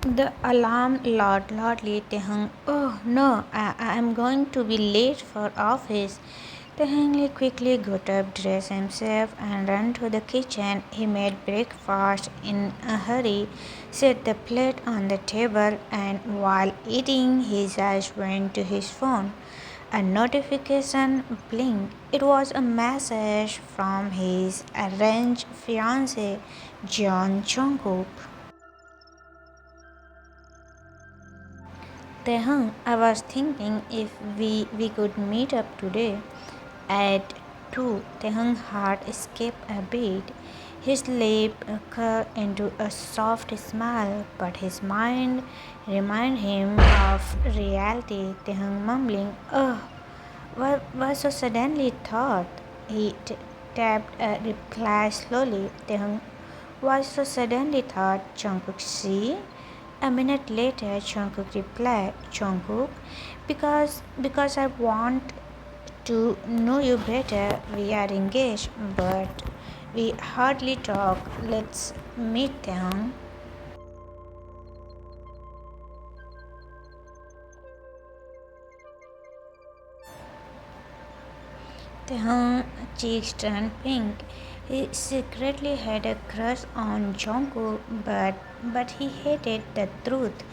The alarm loudly. Tehang, oh no, I am going to be late for office. Tehang quickly got up, dressed himself, and ran to the kitchen. He made breakfast in a hurry, set the plate on the table, and while eating, his eyes went to his phone. A notification blinked. It was a message from his arranged fiancé, John Jungkook. Tehang, I was thinking if we could meet up today at 2. Tehang's heart skipped a beat. His lip curled into a soft smile, but his mind reminded him of reality. Tehang mumbling, oh, why so suddenly thought? He tapped a reply slowly. Tehang, why so suddenly thought Jungkook see? A minute later, Jungkook replied, Jungkook, because I want to know you better. We are engaged, but we hardly talk. Let's meet them. Tehang's cheeks turned pink. He secretly had a crush on Jungkook, but he hated the truth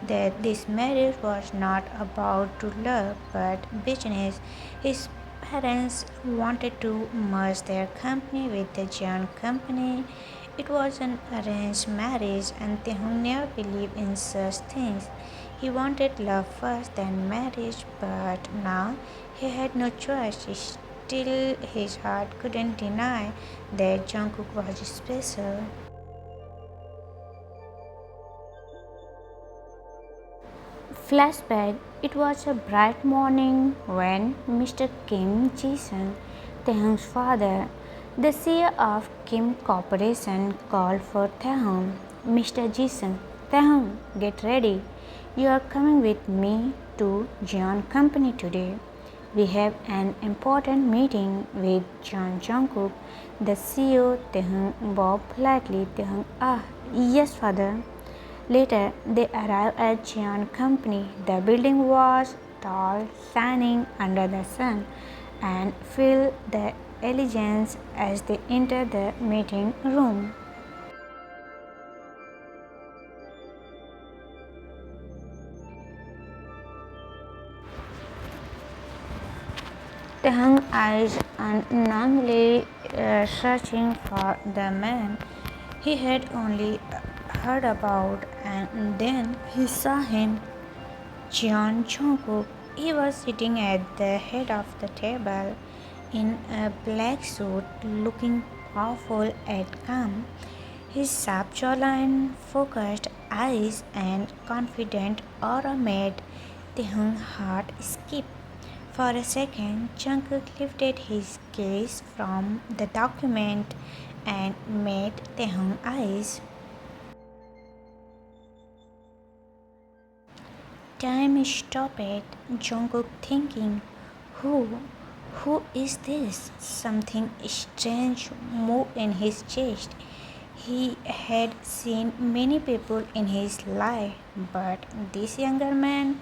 that this marriage was not about to love but business. His parents wanted to merge their company with the Jeon company. It was an arranged marriage, and Tehong never believed in such things. He wanted love first, then marriage, but now he had no choice. Still, his heart couldn't deny that Jungkook was special. Flashback. It was a bright morning when Mr. Kim Ji-sung, Taehyung's father, the CEO of Kim Corporation, called for Taehyung. Mr. Ji-sung, Taehyung, get ready. You are coming with me to Jeon Company today. We have an important meeting with John Jungkook, the CEO. Taehyung bowed politely. Taehyung, yes, father. Later, they arrived at Jeon Company. The building was tall, shining under the sun, and filled the elegance as they entered the meeting room. Tahang's eyes unknowingly searching for the man he had only heard about, and then he saw him. John Jungkook. He was sitting at the head of the table in a black suit, looking powerful and calm. His sharp jawline, focused eyes, and confident aura made Taehyung's heart skip. For a second, Jungkook lifted his gaze from the document and met Taehyung's eyes. Time stopped. Jungkook thinking, who, who is this? Something strange moved in his chest. He had seen many people in his life, but this younger man,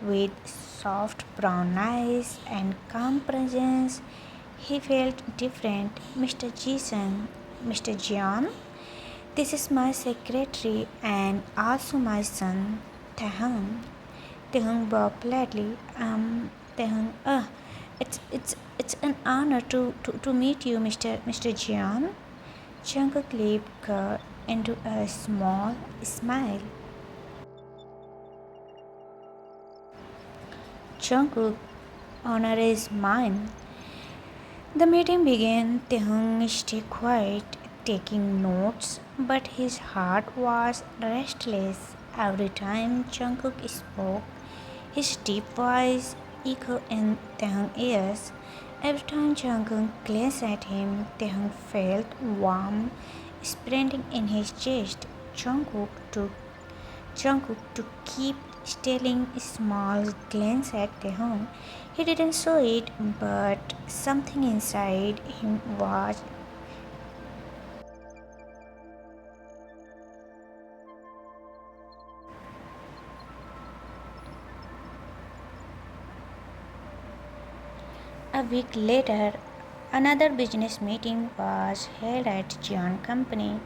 with soft brown eyes and calm presence, he felt different. Mr. Jason, Mr. John, this is my secretary and also my son, Taehyung. Taehyung bowed politely. Taehyung, it's an honor to meet you, Mr. Jeon. Jungkook lipped curled into a small smile. Jungkook, honor is mine. The meeting began. Taehyung stayed quiet, taking notes, but his heart was restless. Every time Jungkook spoke, his deep voice echoed in Taehyung's ears. Every time Jungkook glanced at him, Taehyung felt warm spreading in his chest. Jungkook to keep stealing small glance at Taehyung. He didn't show it, but something inside him was A week later, another business meeting was held at John Company.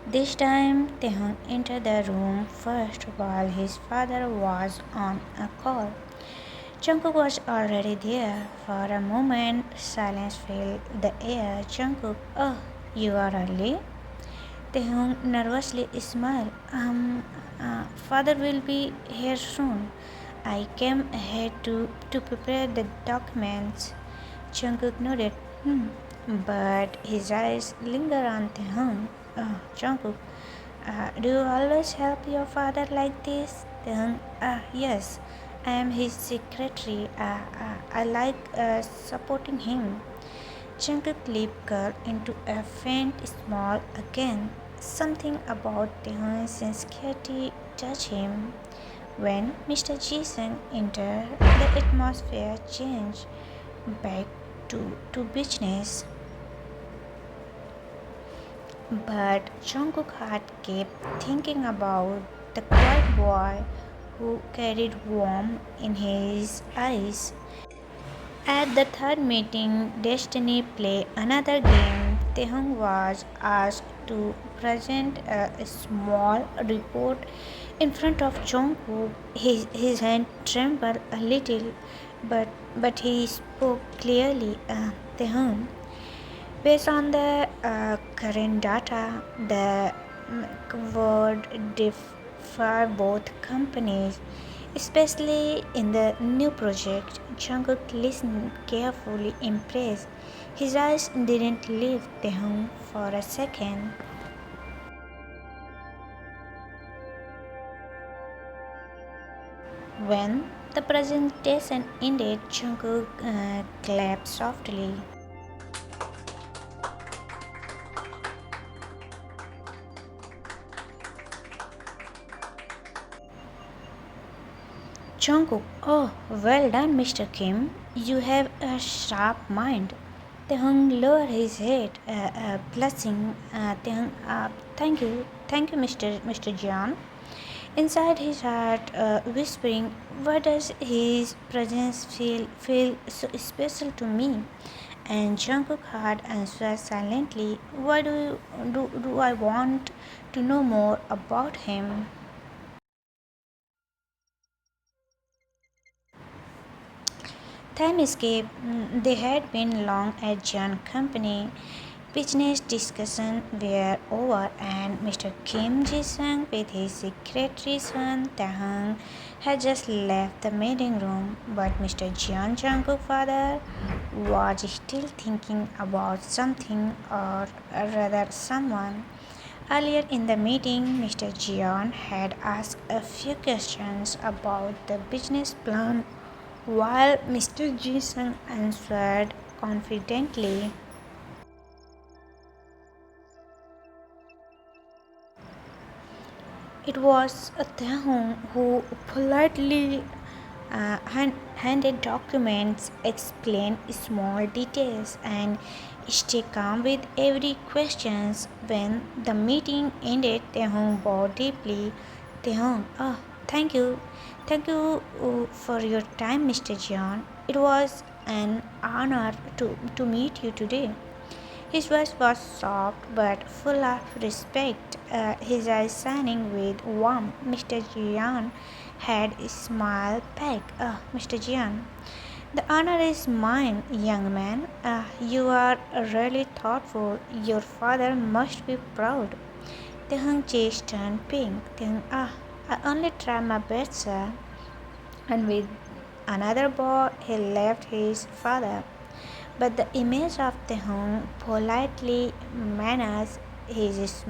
This time, Tehung entered the room first while his father was on a call. Jungkook was already there. For a moment, silence filled the air. Jungkook, oh, you are early? Taehyung nervously smiled. Father will be here soon. I came here to prepare the documents. Jungkook nodded. But his eyes linger on Taehyung. Jungkook, do you always help your father like this? Taehyung, yes. I am his secretary. I like supporting him. Jungkook's lip curled into a faint smile again. Something about Taehyung's sincerity touched him. When Mr. Jisung entered, the atmosphere changed back to business. But Jungkook had kept thinking about the quiet boy who carried warmth in his eyes. At the third meeting, Destiny played another game. Taehyung was asked to present a small report in front of Jungkook. His hand trembled a little, but he spoke clearly. Taehyung, based on the current data, the word differ both companies, especially in the new project. Jungkook listened carefully, impressed. His eyes didn't leave Taehyung for a second. When the presentation ended, Jungkook clapped softly. Jungkook, oh, well done, Mr. Kim. You have a sharp mind. Taehyung lowered his head, blushing. Taehyung, thank you, Mr. John. Inside his heart, whispering, why does his presence feel so special to me? And Jungkook had answered silently, why do I want to know more about him? Time escaped. They had been long at John Company. Business discussions were over, and Mr. Kim Ji-sung with his secretary son Taehyung had just left the meeting room. But Mr. Jeon Jungkook's father was still thinking about something, or rather someone. Earlier in the meeting, Mr. Jeon had asked a few questions about the business plan, while Mr. Ji-sung answered confidently. It was Taehyung who politely handed documents, explained small details, and stayed calm with every question. When the meeting ended, Taehyung bowed deeply. Taehyung, thank you for your time, Mr. John. It was an honor to meet you today. His voice was soft but full of respect, his eyes shining with warmth. Mr. Jian had smiled back. Mr. Jian, the honor is mine, young man. You are really thoughtful. Your father must be proud. Tehung cheeks turned pink. Tehung, I only try my best, sir. And with another bow, he left his father. But the image of Taehyung politely manners, his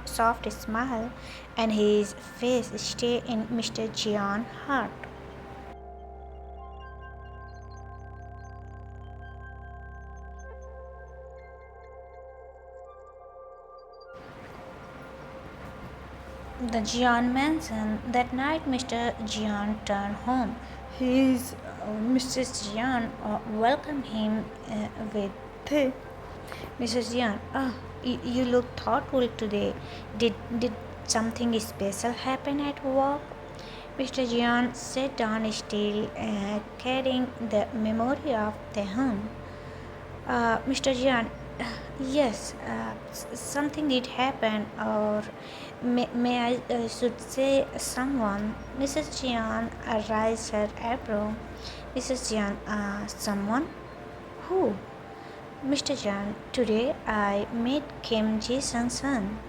soft smile, and his face stay in Mr. Jeon's heart. The Jeon mansion. That night, Mr. Jeon turned home. His Mrs. Jeon welcomed him with tea. Mrs. Jeon, you look thoughtful today. Did something special happen at work? Mr. Jeon sat down still, carrying the memory of Taehyung. Mr. Jian, yes, something did happen, or may I should say someone. Mrs. Jian raised her eyebrow. Mrs. Jian, someone? Who? Mr. Jian, today I met Kim Ji-sung's son.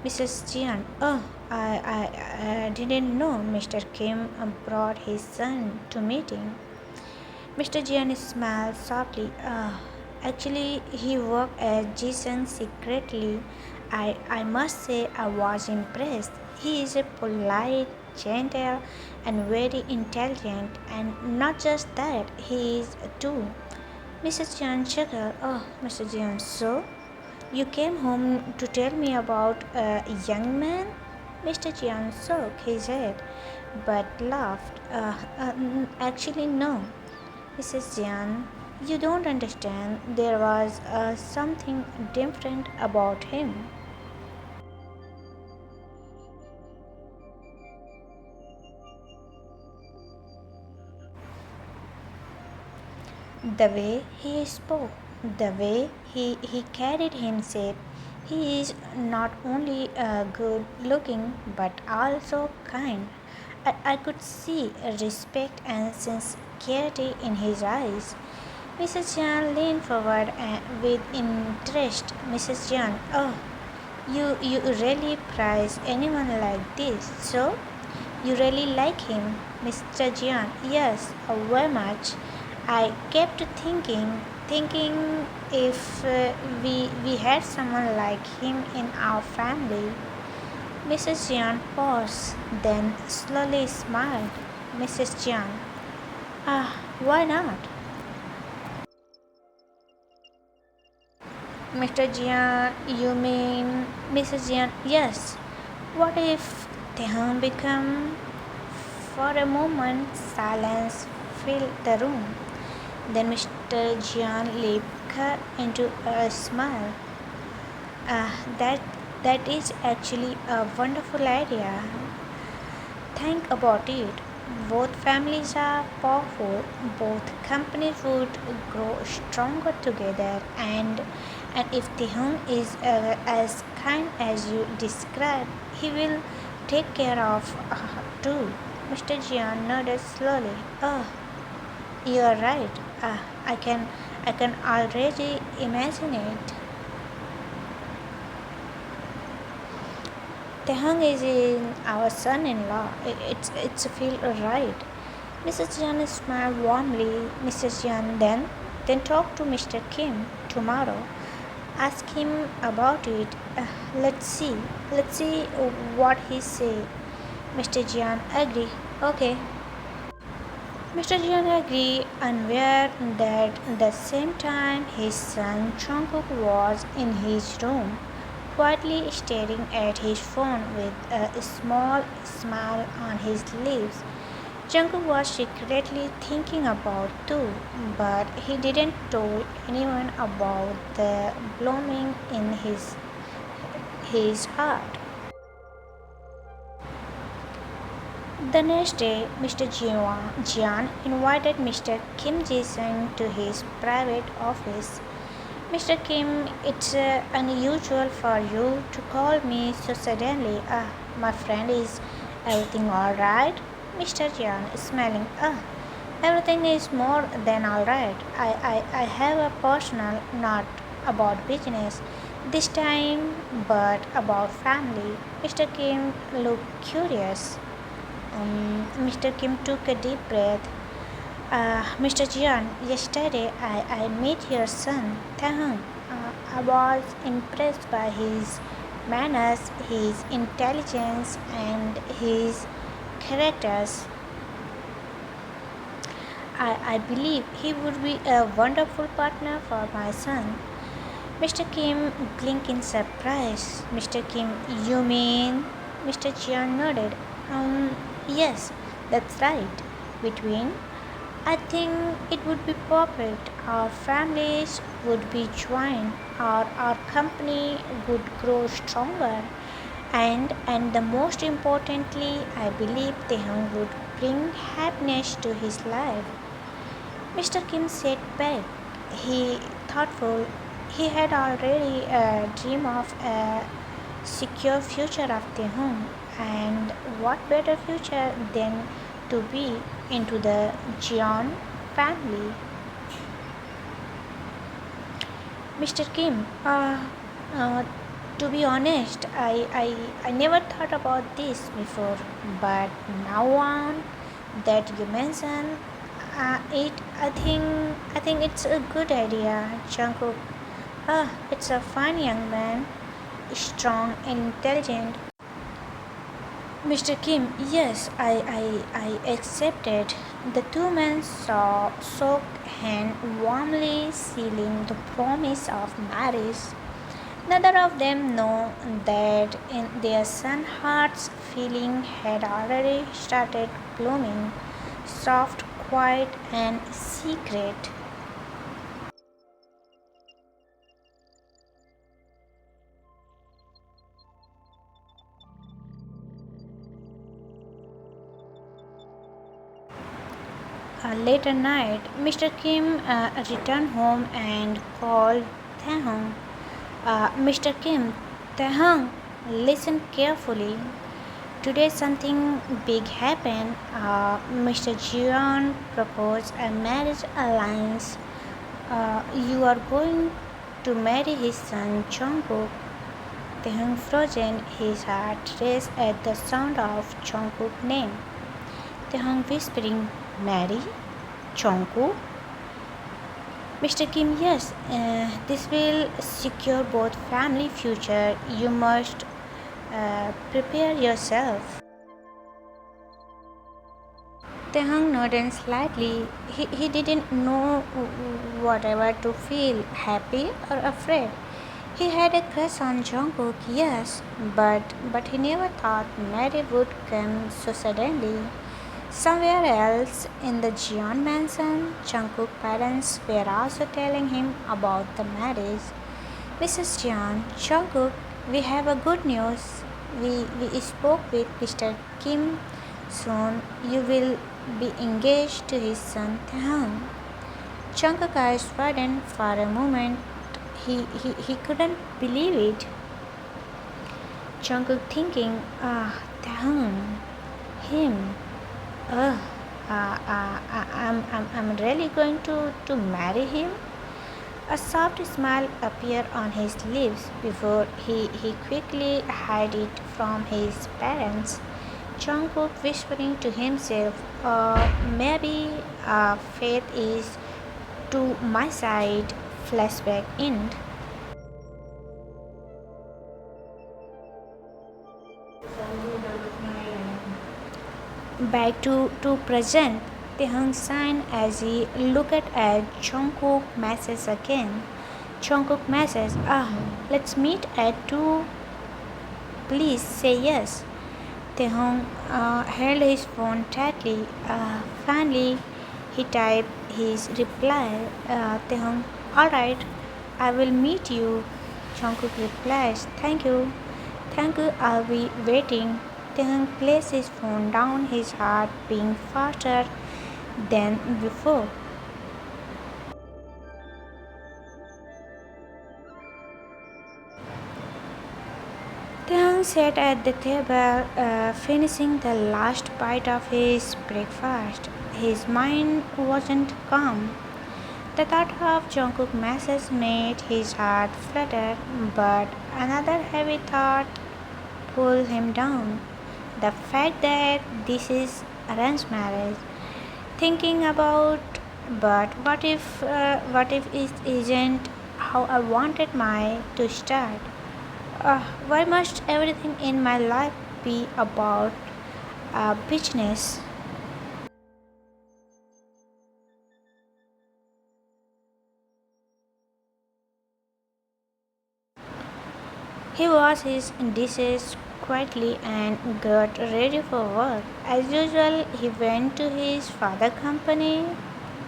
Mrs. Jian, oh, I didn't know Mr. Kim brought his son to meeting. Mr. Jian smiled softly. Actually, he worked at Jason secretly. I must say I was impressed. He is a polite, gentle, and very intelligent, and not just that, he is too. Mrs. Jian chuckled. Oh, Mr. Jian, so you came home to tell me about a young man? Mr. Jian shook his head but laughed. Actually, no. Mrs. Jian, you don't understand. There was something different about him. The way he spoke, the way he carried himself, he is not only good looking but also kind. I could see respect and sincerity in his eyes. Mrs. Jan leaned forward with interest. Mrs. Jan, oh, you really prize anyone like this, so you really like him, Mr. Jian? Yes, very much. I kept thinking if we had someone like him in our family. Mrs. Jian paused, then slowly smiled. Mrs. Jian, why not? Mr. Jian, you mean Mrs. Jian? Yes. What if Tehang become? For a moment, silence filled the room. Then Mr. Jian leaped into a smile. Ah, that is actually a wonderful idea. Think about it. Both families are powerful. Both companies would grow stronger together. And if Tehung is as kind as you described, he will take care of her too. Mr. Jian nodded slowly. Oh, you are right. I can already imagine it. Tehang is in our son-in-law. It's feel right. Mrs. Jian smiled warmly. Mrs. Jian, then talk to Mr. Kim tomorrow. Ask him about it. Let's see what he say. Mr. Jian agree. Okay. Mr. Jian agreed, unaware that at the same time his son Jungkook was in his room, quietly staring at his phone with a small smile on his lips. Jungkook was secretly thinking about too, but he didn't tell anyone about the blooming in his heart. The next day, Mr. Jian invited Mr. Kim Ji-sung to his private office. Mr. Kim, it's unusual for you to call me so suddenly. My friend, is everything alright? Mr. Jian, smiling. Everything is more than alright. I have a personal, not about business this time, but about family. Mr. Kim looked curious. Mr. Kim took a deep breath. Mr. Jian, yesterday I met your son, Tahang. I was impressed by his manners, his intelligence, and his characters. I believe he would be a wonderful partner for my son. Mr. Kim blinked in surprise. Mr. Kim, you mean? Mr. Jian nodded. Yes, that's right. Between, I think it would be perfect. Our families would be joined, our company would grow stronger, and the most importantly, I believe Tehang would bring happiness to his life. Mr. Kim sat back. He thoughtful. He had already dreamed of a secure future of their home, and what better future than to be into the Jeon family. Mr. Kim, uh, to be honest, I never thought about this before, but now on that you mention it, I think it's a good idea. Jungkook, it's a fine young man, strong and intelligent. Mr. Kim, yes, I accepted. The two men saw shook hand warmly sealing the promise of marriage. Neither of them know that in their son hearts feeling had already started blooming, soft, quiet, and secret. Later night, Mr. Kim returned home and called Taehong. Mr. Kim, Taehong, listen carefully. Today something big happened. Mr. Jian proposed a marriage alliance. You are going to marry his son Jungkook. Taehyung frozen, his heart raced at the sound of Jungkook's name. Taehyung whispering, marry? Jungkook? Mr. Kim, yes, this will secure both family future. You must prepare yourself. Taehyung nodded slightly. He didn't know whatever to feel, happy or afraid. He had a crush on Jungkook, yes, but he never thought marriage would come so suddenly. Somewhere else in the Jeon mansion, Jungkook's parents were also telling him about the marriage. Mrs. Jeon, Jungkook, we have a good news. We spoke with Mr. Kim. Soon you will be engaged to his son Taehyung. Jungkook's eyes widened for a moment. He couldn't believe it. Jungkook thinking, Taehyung, him. Uh, I'm really going to marry him? A soft smile appeared on his lips before he quickly hid it from his parents. Jungkook whispering to himself, maybe fate is to my side. Flashback end. Back to present. Taehyung sighed as he looked at Jungkook message again. Jungkook message, let's meet at 2. Please say yes. Taehyung held his phone tightly. Finally, he typed his reply. Taehyung, alright, I will meet you. Jungkook replies, thank you. Thank you, I'll be waiting. Taehyung placed his phone down, his heart beating faster than before. Taehyung sat at the table, finishing the last bite of his breakfast. His mind wasn't calm. The thought of Jungkook's message made his heart flutter, but another heavy thought pulled him down. The fact that this is arranged marriage. Thinking about, but what if it isn't how I wanted my to start? Why must everything in my life be about business? He washed his dishes quietly and got ready for work. As usual, he went to his father's company.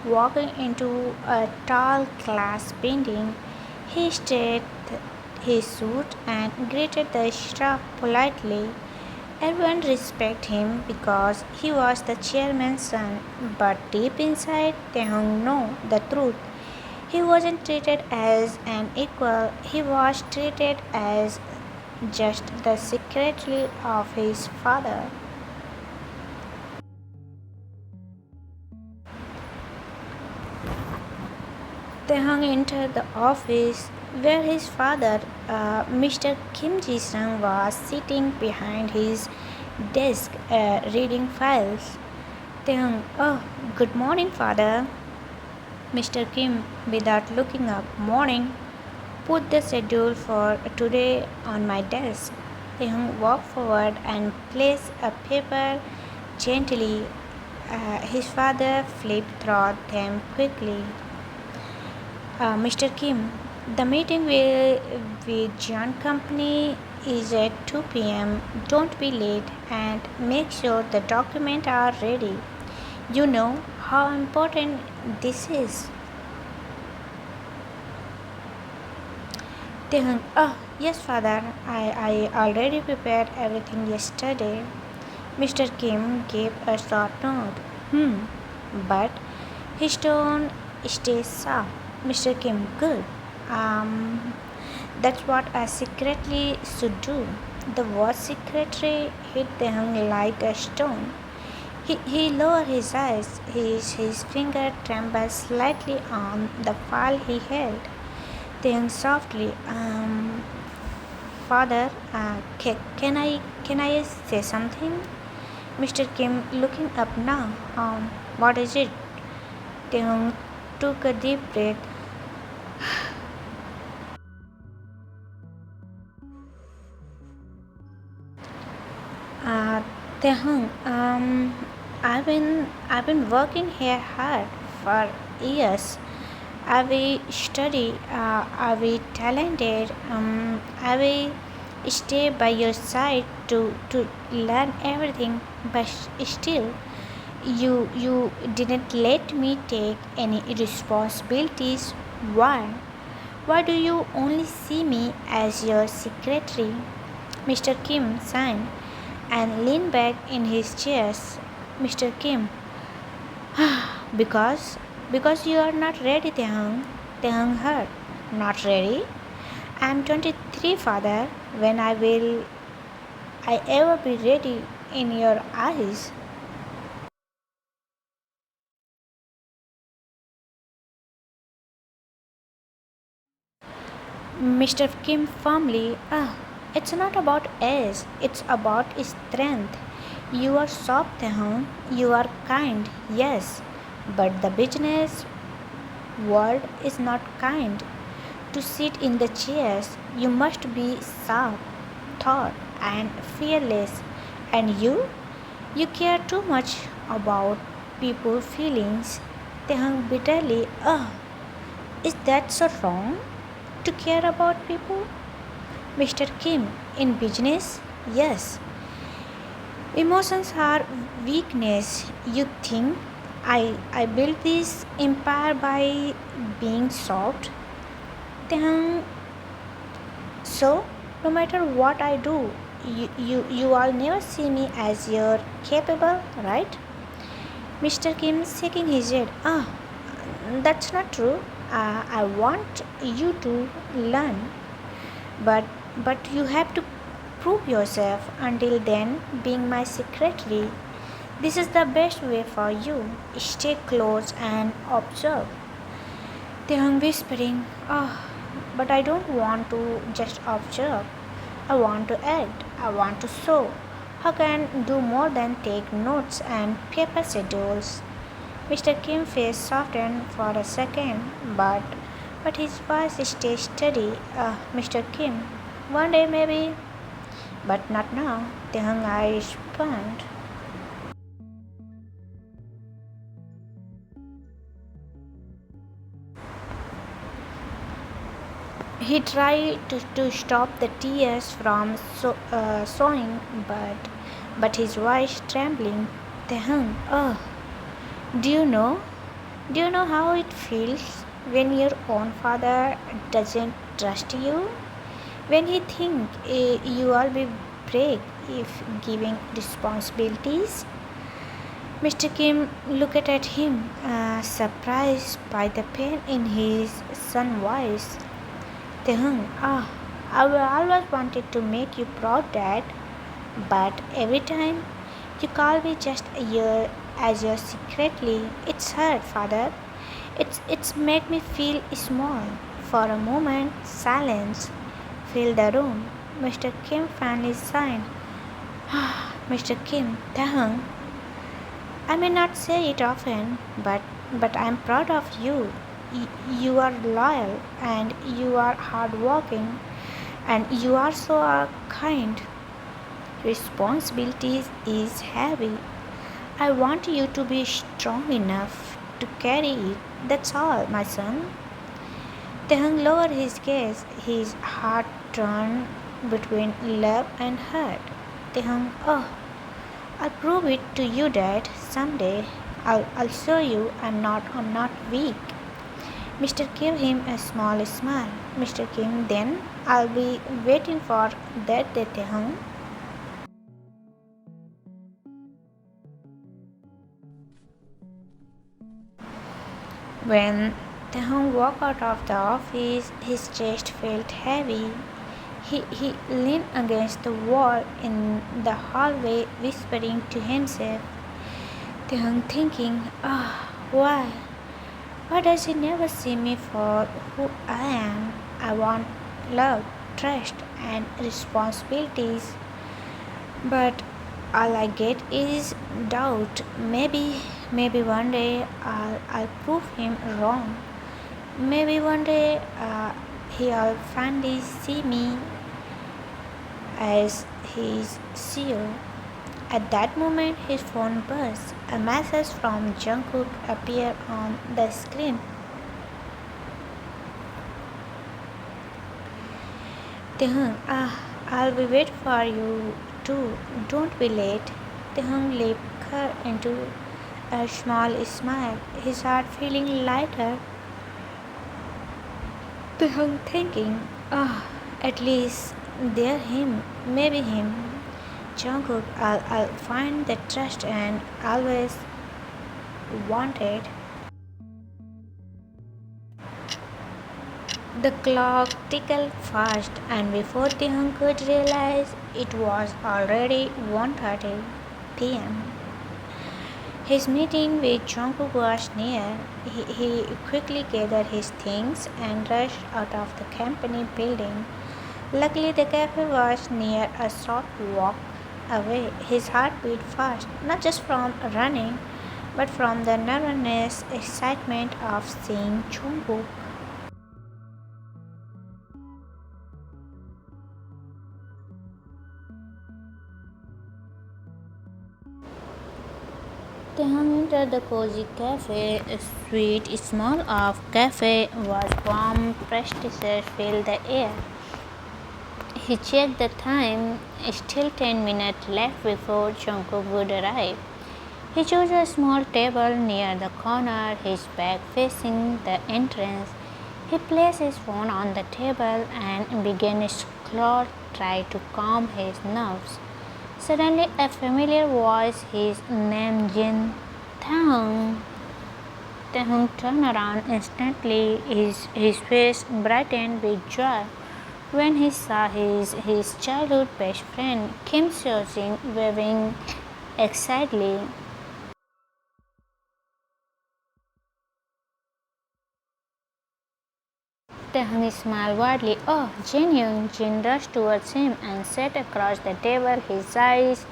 Walking into a tall glass building, he straightened his suit and greeted the staff politely. Everyone respected him because he was the chairman's son, but deep inside, they knew the truth. He wasn't treated as an equal, he was treated as just the secretary of his father. Taehang entered the office where his father, Mr. Kim Ji-sung, was sitting behind his desk reading files. Taehang, oh, good morning, father. Mr. Kim, without looking up, morning, put the schedule for today on my desk. Taehang walked forward and placed a paper gently. His father flipped through them quickly. Mr. Kim, the meeting with John Company is at 2 p.m. Don't be late and make sure the documents are ready. You know how important this is. Tehang, oh, yes, father, I already prepared everything yesterday. Mr. Kim gave a short nod. But his tone stays soft. Mr. Kim, good. That's what a secretary should do. The word secretary hit Tehang like a stone. He lowered his eyes. His finger trembled slightly on the file he held. Tehang softly, father, can I say something? Mr. Kim looking up now. What is it? Tehang took a deep breath. Tehang, I've been working here hard for years. I will study. I will talented. I will stay by your side to learn everything. But still, you didn't let me take any responsibilities. Why? Why do you only see me as your secretary? Mr. Kim signed and leaned back in his chair. Mr. Kim, because you are not ready, Tehang. Tehang heard. Not ready? I am 23, father. When will I ever be ready in your eyes? Mr. Kim firmly, it's not about age, it's about strength. You are soft, Tehang. You are kind, yes, but the business world is not kind. To sit in the chairs, you must be sharp, thought, and fearless. And you care too much about people's feelings. Tehang bitterly, is that so wrong? To care about people? Mr. Kim, in business, yes. Emotions are weakness. You think I built this empire by being soft? Then, so no matter what I do, you all never see me as you're capable, right? Mr. Kim shaking his head. That's not true. I want you to learn, but you have to prove yourself. Until then, being my secretary, this is the best way for you. Stay close and observe. Tehang whispering, but I don't want to just observe. I want to act. I want to show. How can I do more than take notes and paper schedules? Mr. Kim's face softened for a second, but his voice stayed steady. Mr. Kim, one day maybe, but not now. Tehang eyes spanned. He tried to stop the tears from sowing, but his voice trembling. Tehang, do you know? Do you know how it feels when your own father doesn't trust you? When he thinks you all will break if giving responsibilities? Mr. Kim looked at him, surprised by the pain in his son's voice. Tehung, I always wanted to make you proud, Dad, but every time you call me just a year as your secretly, it's hurt, Father. It's made me feel small. For a moment, silence filled the room. Mr. Kim finally sighed. Mr. Kim, Tahang, I may not say it often, but I'm proud of you. You are loyal and you are hardworking and you are so kind. Responsibility is heavy. I want you to be strong enough to carry it. That's all, my son. Tehang lowered his gaze, his heart torn between love and hurt. Tehang, I'll prove it to you, Dad, someday. I'll show you I'm not weak. Mr. gave him a small smile. Mr. Kim, then I'll be waiting for that day, Tehang. When Tehong walked out of the office, his chest felt heavy. He leaned against the wall in the hallway, whispering to himself. Tehong thinking, why? Why does he never see me for who I am? I want love, trust, and responsibilities. But all I get is doubt. Maybe one day I'll prove him wrong. Maybe one day he'll finally see me as he's seer. At that moment, his phone buzzed. A message from Jungkook appeared on the screen. Tehung, I'll be waiting for you too. Don't be late. Tehung leaped her into a small smile, his heart feeling lighter. Tehung thinking, at least they're him, maybe him. Jungkook, I'll find the trust and always wanted. The clock tickled fast, and before Tehung could realize, it was already 1:30 p.m. His meeting with Jungkook was near. He quickly gathered his things and rushed out of the company building. Luckily, the cafe was near a short walk away. His heart beat fast, not just from running, but from the nervousness, excitement of seeing Jungkook. Tehang entered the cozy cafe. A sweet smell of cafe was warm, prestige filled the air. He checked the time, still 10 minutes left before Jungkook would arrive. He chose a small table near the corner, his back facing the entrance. He placed his phone on the table and began a slow try to calm his nerves. Suddenly, a familiar voice, his name Jin Taehung. Taehung turned around instantly, his face brightened with joy when he saw his childhood best friend Kim Seo-jin waving excitedly. Taehung smiled widely. Oh, Jin Young! Jin rushed towards him and sat across the table, his eyes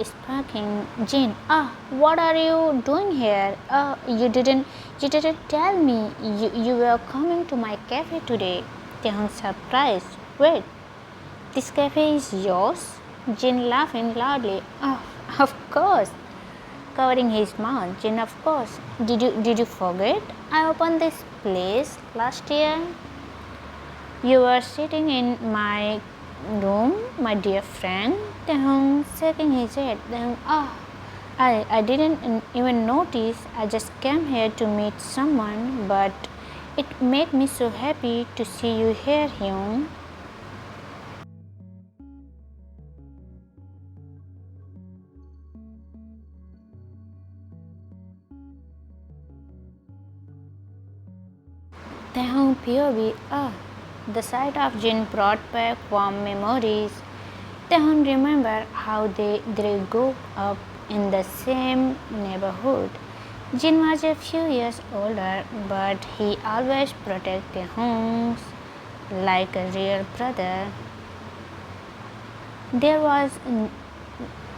sparkling. Jin, what are you doing here? You didn't tell me you were coming to my cafe today. Taehung surprised. Wait, this cafe is yours? Jin laughing loudly. Oh, of course. Covering his mouth. Jin, of course. Did you forget? I opened this place last year. You were sitting in my room, my dear friend. Taehung shaking his head. Then, I didn't even notice. I just came here to meet someone, but it made me so happy to see you here, Hyun. Tehong POV. The sight of Jin brought back warm memories. Tehong remembered how they grew up in the same neighborhood. Jin was a few years older, but he always protected Tehong like a real brother. There was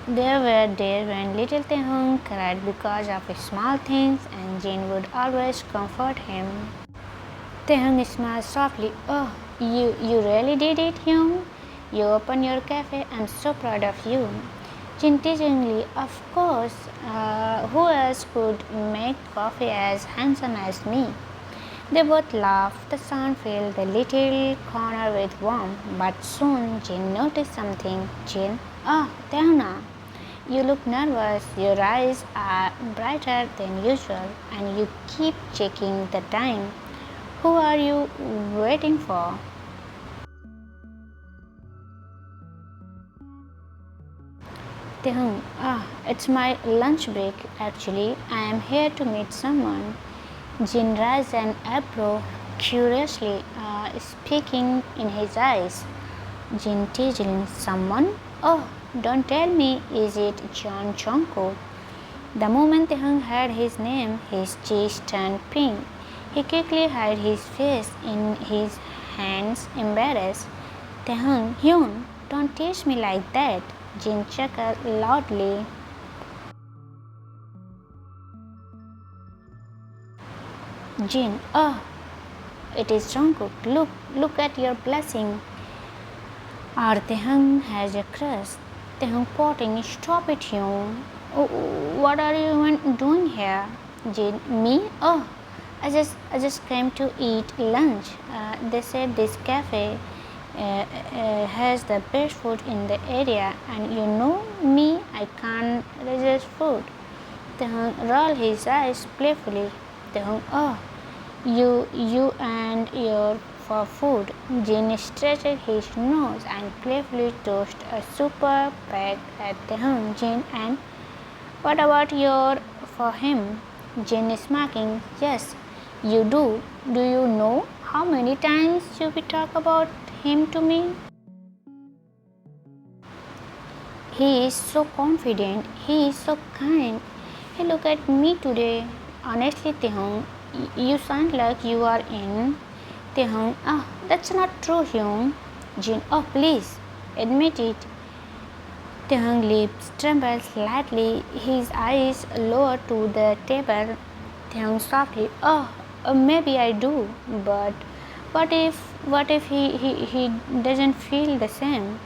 there were days when little Tehong cried because of small things, and Jin would always comfort him. Tehong smiled softly. Oh, you really did it, Hyung. You opened your cafe. I'm so proud of you. Jin teasingly, of course. Who else could make coffee as handsome as me? They both laughed. The sound filled the little corner with warmth. But soon Jin noticed something. Jin, Tehuna, you look nervous. Your eyes are brighter than usual, and you keep checking the time. Who are you waiting for? Tehung, it's my lunch break actually. I am here to meet someone. Jin raised an eyebrow curiously, speaking in his eyes. Jin teasing someone? Oh, don't tell me, is it John Chonko? The moment Tehung heard his name, his cheeks turned pink. He quickly hid his face in his hands, embarrassed. Tehung, Hyun, don't tease me like that. Jin chuckled loudly. Jin, it is Jungkook. Look at your blessing. Or Tehung has a crush. Tehung potting, stop it, Hyun. Oh, what are you even doing here? Jin, me? I just came to eat lunch. They said this cafe has the best food in the area, and you know me, I can't resist food. Tehung rolled his eyes playfully. Tehung, you and your for food. Jin stretched his nose and playfully tossed a super peck at Tehung. Jin, and what about your for him? Jin is smacking. Yes, you do. Do you know how many times you will talk about him to me? He is so confident. He is so kind. Hey, look at me today. Honestly, Tehung, you sound like you are in. Tehung, that's not true, Hyung. Jin, please, admit it. Tehung's lips trembled slightly, his eyes lowered to the table. Tehung softly, maybe I do, but what if he doesn't feel the same?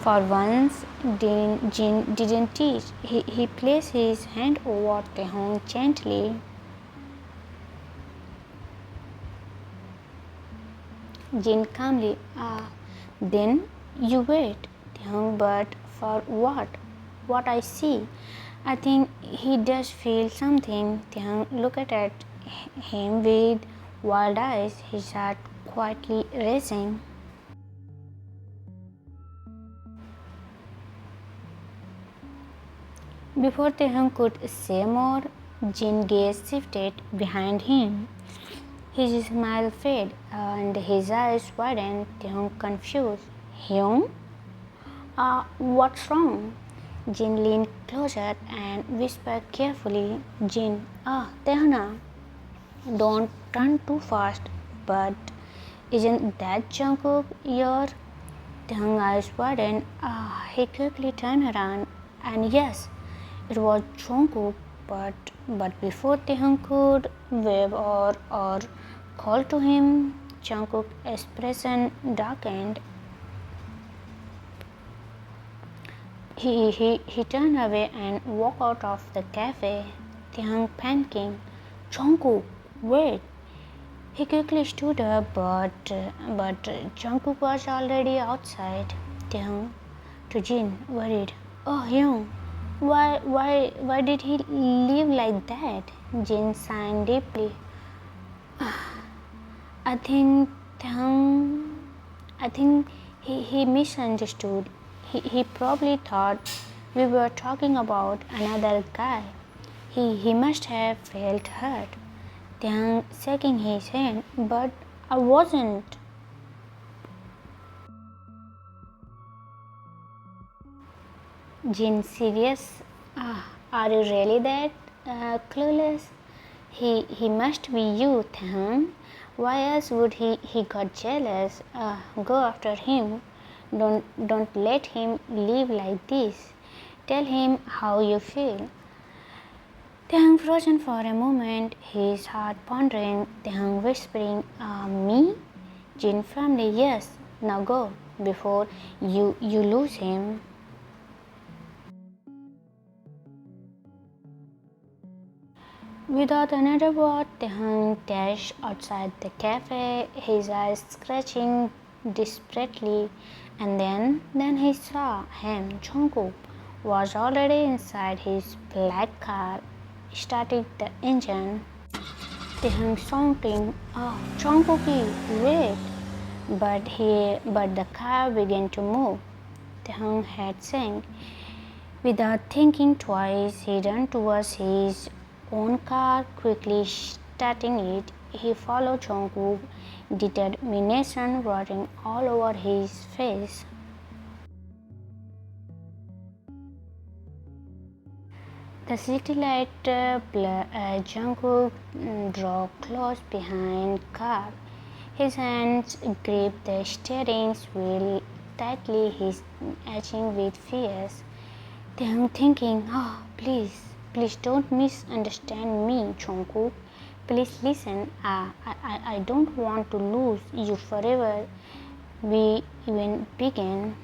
For once, Jin didn't teach. He placed his hand over Tehung gently. Jin calmly, then you wait, Tehung, but for what? What I see. I think he does feel something. Tehung looked at him with wild eyes, his heart quietly racing. Before Tehung could say more, Jin's gaze shifted behind him. His smile faded and his eyes widened. Tehung confused. Hyung? What's wrong? Jin leaned closer and whispered carefully. Jin, Tehana, don't run too fast. But isn't that Jungkook your? Tehung's eyes widened. He quickly turned around, and yes, it was Jungkook. But before Tehung could wave or call to him, Jungkook's expression darkened. He turned away and walked out of the cafe. Tehung panicking. Jungkook, wait! He quickly stood up, but Jungkook was already outside. Tehung to Jin, worried. Oh, Hyung, why did he leave like that? Jin sighed deeply. I think he misunderstood. He probably thought we were talking about another guy. He must have felt hurt. Tehung shaking his hand, but I wasn't. Jin, serious? Are you really that clueless? He must be you, Thang. Why else would he got jealous? Go after him. Don't let him live like this. Tell him how you feel. Thang frozen for a moment, his heart pondering. Thang whispering, me? Jin firmly, yes. Now go before you lose him. Without another word, Tehang dashed outside the cafe, his eyes scratching desperately, and then he saw him. Jungkook was already inside his black car, starting the engine. Tehang shouting, "Oh, Jungkookie, wait!" But the car began to move. Tehang had sank. Without thinking twice, he ran towards his own car, quickly starting it. He followed Jungkook, determination writing all over his face. The city light Jungkook drew close behind car. His hands gripped the steering wheel tightly, his aching with fears. I'm thinking, oh, please don't misunderstand me, Jungkook. Please listen. I don't want to lose you forever. We even began.